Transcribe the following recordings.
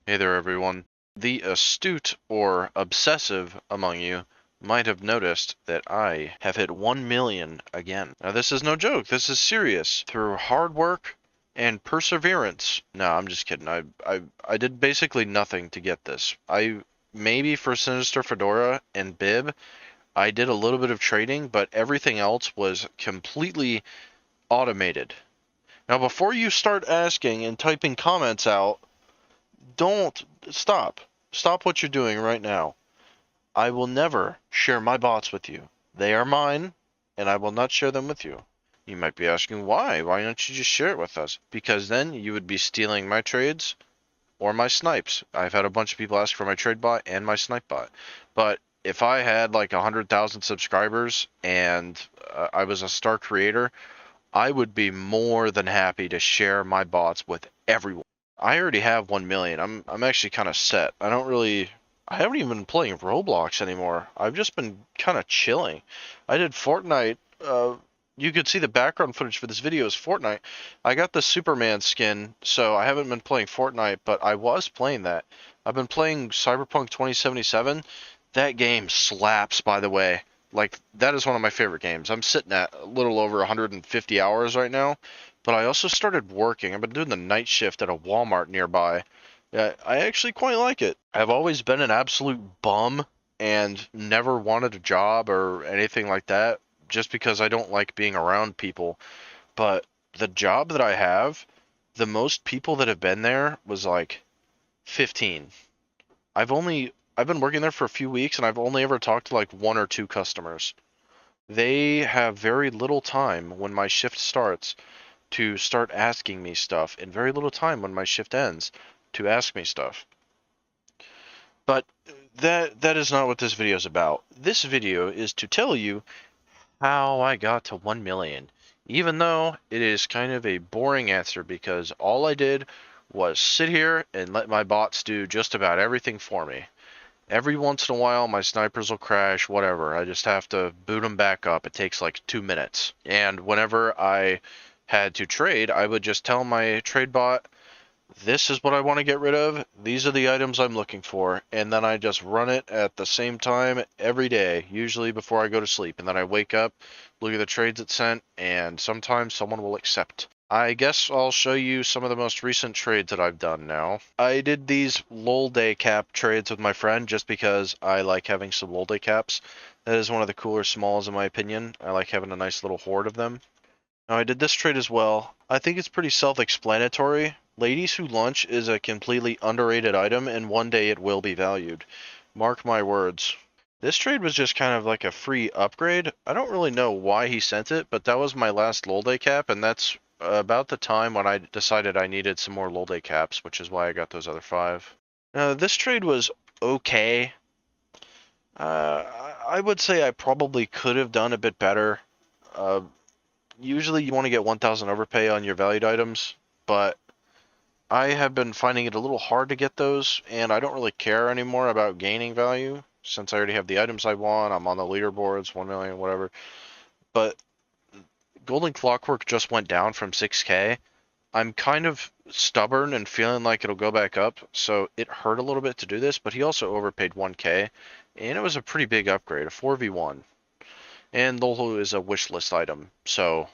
Hey there, everyone. The astute or obsessive among you might have noticed that I have hit 1 million again. Now, this is no joke. This is serious. Through hard work and perseverance. No, I'm just kidding. I did basically nothing to get this. Maybe for Sinister Fedora and Bib, I did a little bit of trading, but everything else was completely automated. Now, before you start asking and typing comments out, don't stop. Stop what you're doing right now. I will never share my bots with you. They are mine, and I will not share them with you. You might be asking why. Why don't you just share it with us? Because then you would be stealing my trades or my snipes. I've had a bunch of people ask for my trade bot and my snipe bot. But if I had like 100,000 subscribers and I was a star creator, I would be more than happy to share my bots with everyone. I already have 1 million. I'm actually kind of set. I haven't even been playing Roblox anymore. I've just been kind of chilling. I did Fortnite. You could see the background footage for this video is Fortnite. I got the Superman skin, so I haven't been playing Fortnite, but I was playing that. I've been playing Cyberpunk 2077. That game slaps, by the way. Like, that is one of my favorite games. I'm sitting at a little over 150 hours right now, but I also started working. I've been doing the night shift at a Walmart nearby. Yeah, I actually quite like it. I've always been an absolute bum and never wanted a job or anything like that just because I don't like being around people. But the job that I have, the most people that have been there was like 15. I've been working there for a few weeks and I've only ever talked to like one or two customers. They have very little time when my shift starts to start asking me stuff, and very little time when my shift ends to ask me stuff. But that is not what this video is about. This video is to tell you how I got to 1 million. Even though it is kind of a boring answer because all I did was sit here and let my bots do just about everything for me. Every once in a while, my snipers will crash, whatever. I just have to boot them back up. It takes like 2 minutes. And whenever I had to trade, I would just tell my trade bot, this is what I want to get rid of. These are the items I'm looking for. And then I just run it at the same time every day, usually before I go to sleep. And then I wake up, look at the trades it sent, and sometimes someone will accept. I guess I'll show you some of the most recent trades that I've done now. I did these LOL day cap trades with my friend just because I like having some LOL day caps. That is one of the cooler smalls in my opinion. I like having a nice little horde of them. Now I did this trade as well. I think it's pretty self-explanatory. Ladies Who Lunch is a completely underrated item and one day it will be valued. Mark my words. This trade was just kind of like a free upgrade. I don't really know why he sent it, but that was my last LOL day cap, and that's about the time when I decided I needed some more LOL day caps, which is why I got those other 5. Now, this trade was okay. I would say I probably could have done a bit better. Uh, Usually you want to get 1,000 overpay on your valued items, but I have been finding it a little hard to get those, and I don't really care anymore about gaining value since I already have the items I want. I'm on the leaderboards, 1 million, whatever. But Golden Clockwork just went down from 6K. I'm kind of stubborn and feeling like it'll go back up, so it hurt a little bit to do this, but he also overpaid 1K, and it was a pretty big upgrade, a 4v1. And Lolo is a wish list item, so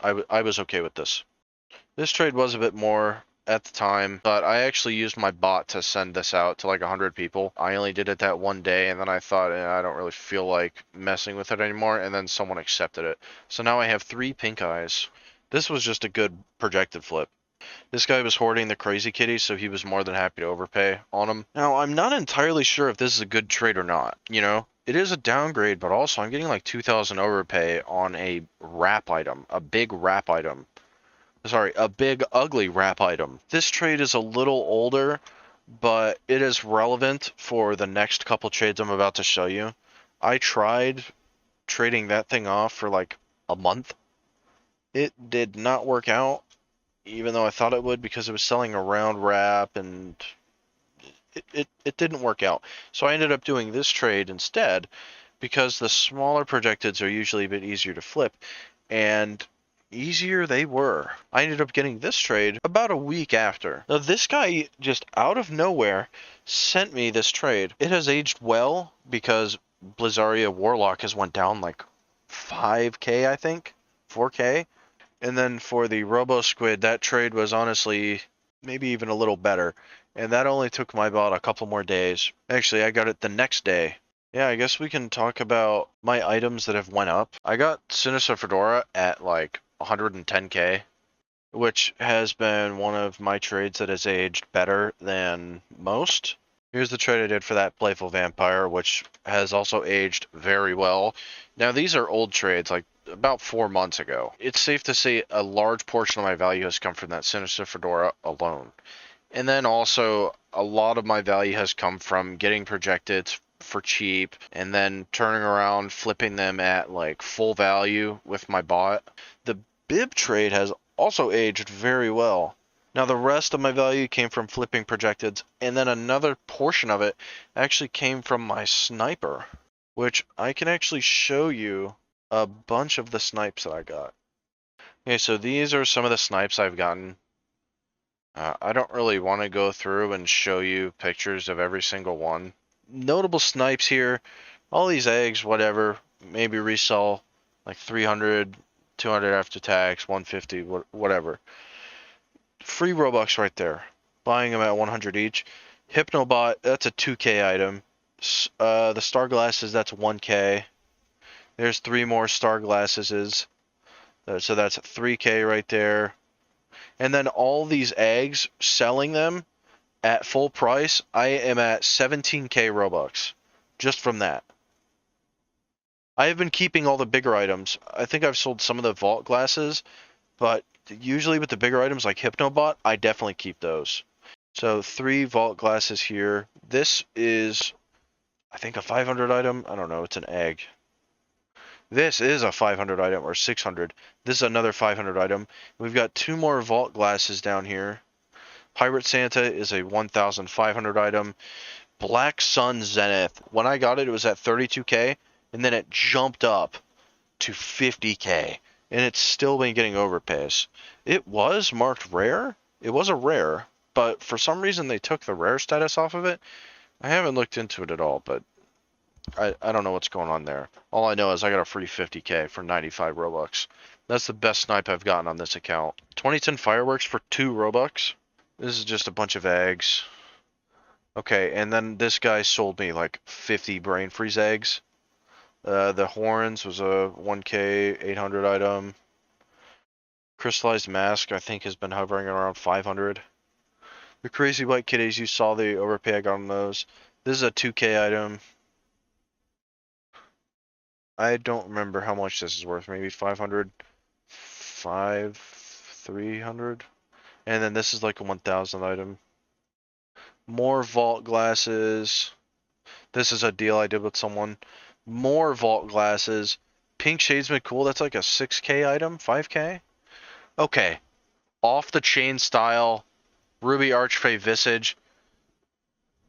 I was okay with this. This trade was a bit more at the time, but I actually used my bot to send this out to like 100 people. I only did it that one day, and then I thought I don't really feel like messing with it anymore, and then someone accepted it. So now I have 3 pink eyes. This was just a good projected flip. This guy was hoarding the crazy kitty, so he was more than happy to overpay on him. Now, I'm not entirely sure if this is a good trade or not, you know? It is a downgrade, but also I'm getting like 2,000 overpay on a wrap item, a big wrap item. Sorry, a big ugly wrap item. This trade is a little older, but it is relevant for the next couple trades I'm about to show you. I tried trading that thing off for like a month. It did not work out, even though I thought it would because it was selling a round wrap and it didn't work out. So I ended up doing this trade instead because the smaller projecteds are usually a bit easier to flip. And easier they were. I ended up getting this trade about a week after. Now this guy just out of nowhere sent me this trade. It has aged well because Blizzaria Warlock has went down like 5k, I think, 4k. And then for the Robo Squid, that trade was honestly maybe even a little better. And that only took my bot a couple more days. Actually, I got it the next day. Yeah, I guess we can talk about my items that have went up. I got Sinister Fedora at like 110k, which has been one of my trades that has aged better than most. Here's the trade I did for that Playful Vampire, which has also aged very well. Now, these are old trades, like about 4 months ago. It's safe to say a large portion of my value has come from that Sinister Fedora alone. And then also, a lot of my value has come from getting projected for cheap and then turning around, flipping them at like full value with my bot. The bib trade has also aged very well. Now the rest of my value came from flipping projecteds, and then another portion of it actually came from my sniper, which I can actually show you a bunch of the snipes that I got. Okay, so these are some of the snipes I've gotten. I don't really want to go through and show you pictures of every single one. Notable snipes here, all these eggs, whatever, maybe resell like 300, 200 after tax, 150, whatever. Free Robux right there. Buying them at 100 each. Hypnobot, that's a 2k item. The star glasses, that's 1k. There's 3 more star glasses. So that's 3k right there. And then all these eggs, selling them at full price, I am at 17k Robux. Just from that. I have been keeping all the bigger items. I think I've sold some of the vault glasses, but usually with the bigger items like Hypnobot, I definitely keep those. So 3 vault glasses here. This is, I think, a 500 item. I don't know. It's an egg. This is a 500 item or 600. This is another 500 item. We've got 2 more vault glasses down here. Pirate Santa is a 1,500 item. Black Sun Zenith. When I got it, it was at 32k, and then it jumped up to 50k. And it's still been getting overpays. It was marked rare. It was a rare, but for some reason they took the rare status off of it. I haven't looked into it at all, but I don't know what's going on there. All I know is I got a free 50k for 95 Robux. That's the best snipe I've gotten on this account. 2010 fireworks for 2 Robux. This is just a bunch of eggs. Okay, and then this guy sold me like 50 brain freeze eggs. The horns was a 1k 800 item. Crystallized mask, I think, has been hovering around 500. The crazy white kitties, you saw the overpay I got on those. This is a 2k item. I don't remember how much this is worth. Maybe 500, 300. And then this is like a 1,000 item. More vault glasses. This is a deal I did with someone. More vault glasses. Pink Shadesman Cool, that's like a 6k item, 5k. Okay. Off the chain style. Ruby Archfey Visage.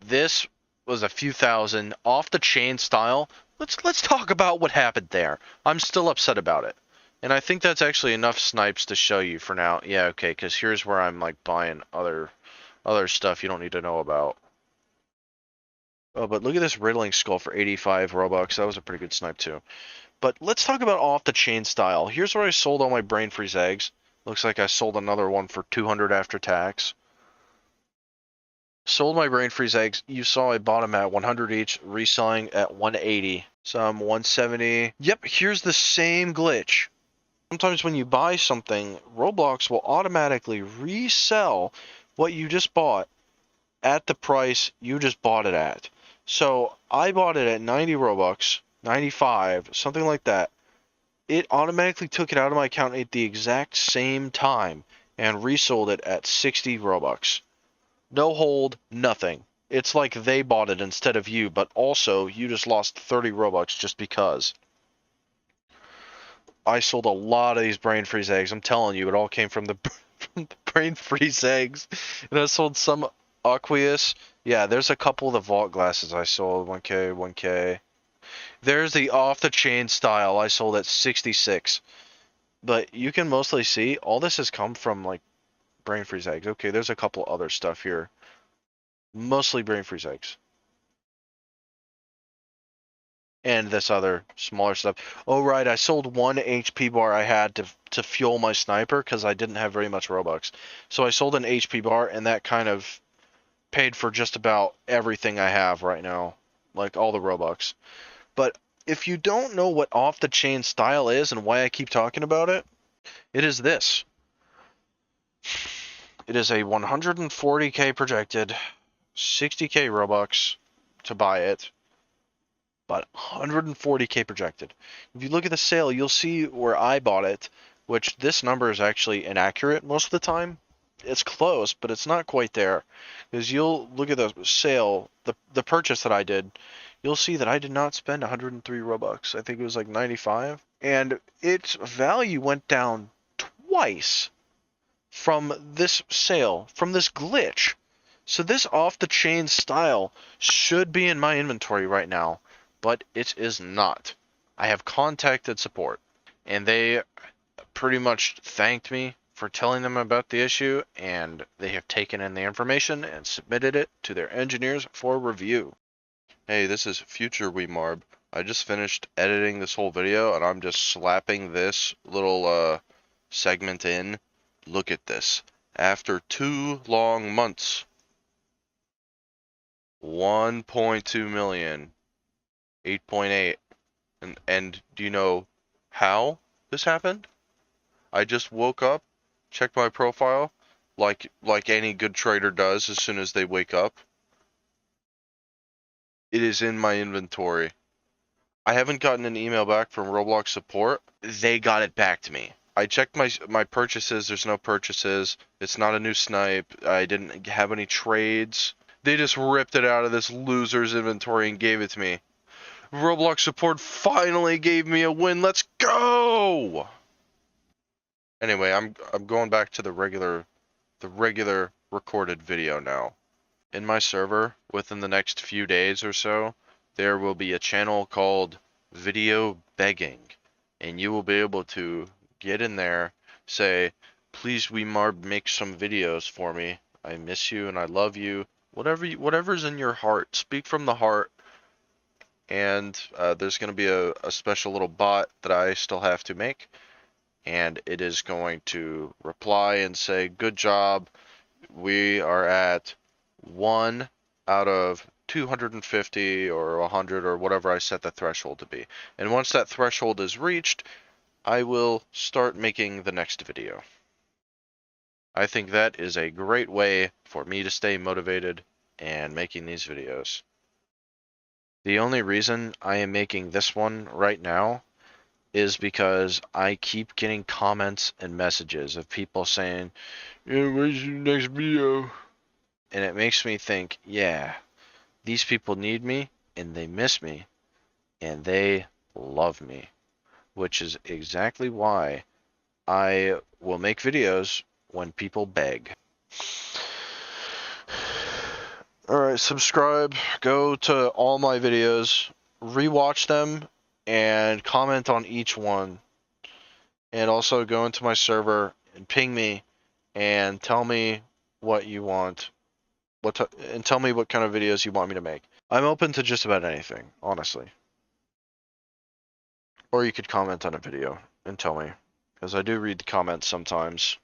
This was a few thousand. Off the chain style. Let's talk about what happened there. I'm still upset about it. And I think that's actually enough snipes to show you for now. Yeah, okay, because here's where I'm like buying other stuff you don't need to know about. Oh, but look at this Riddling Skull for 85 Robux. That was a pretty good snipe too. But let's talk about off the chain style. Here's where I sold all my brain freeze eggs. Looks like I sold another one for 200 after tax. Sold my brain freeze eggs. You saw I bought them at 100 each, reselling at 180. Some 170. Yep, here's the same glitch. Sometimes when you buy something, Roblox will automatically resell what you just bought at the price you just bought it at. So I bought it at 90 Robux, 95, something like that. It automatically took it out of my account at the exact same time and resold it at 60 Robux. No hold, nothing. It's like they bought it instead of you, but also you just lost 30 Robux just because. I sold a lot of these brain freeze eggs. I'm telling you, it all came from the brain freeze eggs. And I sold some Aqueous. Yeah, there's a couple of the vault glasses I sold. 1k, 1k. There's the off the chain style I sold at 66. But you can mostly see all this has come from like brain freeze eggs. Okay, there's a couple other stuff here. Mostly brain freeze eggs. And this other smaller stuff. Oh right, I sold one HP bar I had to fuel my sniper because I didn't have very much Robux. So I sold an HP bar and that kind of paid for just about everything I have right now. Like all the Robux. But if you don't know what off the chain style is and why I keep talking about it, it is this. It is a 140k projected, 60k Robux to buy it, but 140k projected. If you look at the sale, you'll see where I bought it, which this number is actually inaccurate most of the time. It's close, but it's not quite there. Because you'll look at the sale, the purchase that I did, you'll see that I did not spend 103 Robux. I think it was like 95. And its value went down twice from this sale, from this glitch. So this off-the-chain style should be in my inventory right now, but it is not. I have contacted support, and they pretty much thanked me for telling them about the issue, and they have taken in the information and submitted it to their engineers for review. Hey, this is Future Weemarb. I just finished editing this whole video, and I'm just slapping this little segment in. Look at this. After 2 long months, 1.2 million, 8.8. And do you know how this happened? I just woke up, checked my profile, like any good trader does as soon as they wake up. It is in my inventory. I haven't gotten an email back from Roblox support. They got it back to me. I checked my purchases. There's no purchases. It's not a new snipe. I didn't have any trades. They just ripped it out of this loser's inventory and gave it to me. Roblox support finally gave me a win. Let's go! Anyway, I'm going back to the regular recorded video now. In my server, within the next few days or so, there will be a channel called Video Begging, and you will be able to get in there, say, please Weemarb, make some videos for me. I miss you and I love you. Whatever's in your heart, speak from the heart. And there's going to be a special little bot that I still have to make, and it is going to reply and say, good job, we are at 1 out of 250 or 100 or whatever I set the threshold to be. And once that threshold is reached, I will start making the next video. I think that is a great way for me to stay motivated and making these videos. The only reason I am making this one right now is because I keep getting comments and messages of people saying, yeah, where's your next video? And it makes me think, yeah, these people need me and they miss me and they love me, which is exactly why I will make videos when people beg. Alright, subscribe, go to all my videos, rewatch them, and comment on each one. And also go into my server and ping me and tell me what you want. And tell me what kind of videos you want me to make. I'm open to just about anything, honestly. Or you could comment on a video and tell me, because I do read the comments sometimes.